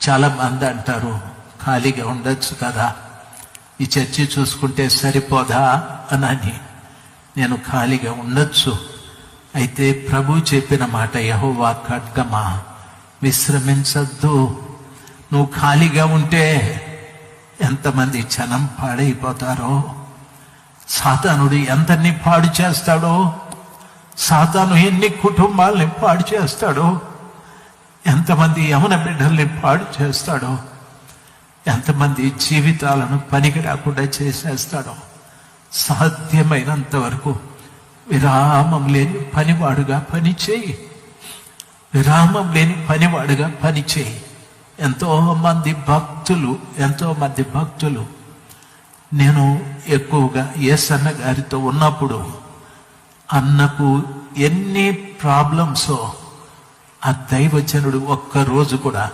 చాలా మంది అంటారు, ఖాళీగా ఉండొచ్చు కదా, ఈ చర్చి చూసుకుంటే సరిపోదా అని. నేను ఖాళీగా ఉండొచ్చు, అయితే ప్రభు చెప్పిన మాట, యెహోవా ఖడ్గమా విశ్రమించద్దు. నువ్వు ఖాళీగా ఉంటే ఎంతమంది జనం పాడైపోతారో, సాతానుడు ఎంతని పాడు చేస్తాడో, సాతాను ఎన్ని కుటుంబాలని పాడు చేస్తాడో, ఎంతమంది యవన బిడ్డల్ని పాడు చేస్తాడో, ఎంతమంది జీవితాలను పనికి రాకుండా చేసేస్తాడో. సాధ్యమైనంత వరకు విరామం లేని పనివాడుగా పనిచేయి, విరామం లేని పనివాడుగా పనిచేయి. ఎంతో మంది భక్తులు నేను ఎక్కువగా యేసన్న గారితో ఉన్నప్పుడు అన్నకు ఎన్ని ప్రాబ్లమ్సో ఆ దైవజనుడు ఒక్కరోజు కూడా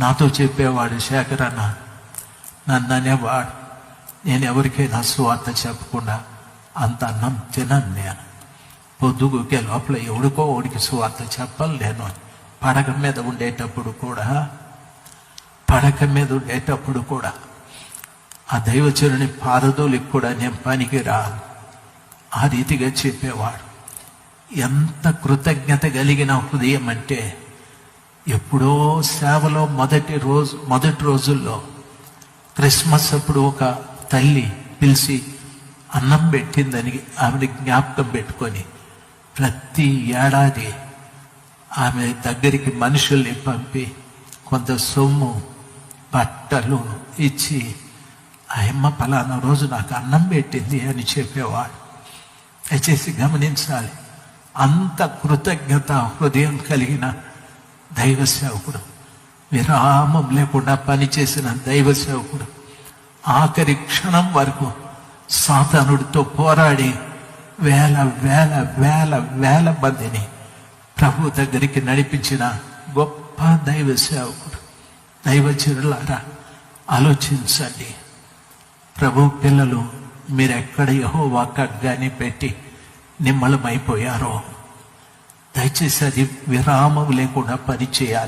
నాతో చెప్పేవాడు, శేఖర్ అన్న, నన్ను అనేవాడు, నేను ఎవరికైనా సువార్త చెప్పకుండా అంత అన్నం తినను. నేను పొద్దుగుకే లోపల ఎవడికో ఓడికి సువార్త చెప్పాలి. నేను పడక మీద ఉండేటప్పుడు కూడా ఆ దైవజనుని పాదదోలికి కూడా నేను పనికి రాను. ఆ రీతిగా చెప్పేవాడు. ఎంత కృతజ్ఞత కలిగిన హృదయం అంటే, ఎప్పుడో సేవలో మొదటి రోజుల్లో క్రిస్మస్ అప్పుడు ఒక తల్లి పిలిచి అన్నం పెట్టిందని ఆమె జ్ఞాపకం పెట్టుకొని ప్రతి ఏడాది ఆమె దగ్గరికి మనుషుల్ని పంపి కొంత సొమ్ము బట్టలు ఇచ్చి, ఆయమ్మ పలానా రోజు నాకు అన్నం పెట్టింది అని చెప్పేవాడు. దయచేసి గమనించాలి, అంత కృతజ్ఞత హృదయం కలిగిన దైవ సేవకుడు, విరామం లేకుండా పనిచేసిన దైవ సేవకుడు, ఆఖరి క్షణం వరకు సాతానుడితో పోరాడి వేల వేల వేల వేల మందిని ప్రభు దగ్గరికి నడిపించిన గొప్ప దైవ సేవకుడు. దైవజనులారా, ఆలోచించండి. ప్రభు పిల్లలు, మీరెక్కడ యెహోవా ఖడ్గాని పెట్టి నిమ్మళమైపోయారో, దయచేసి అది విరామం లేకుండా పనిచేయాలి.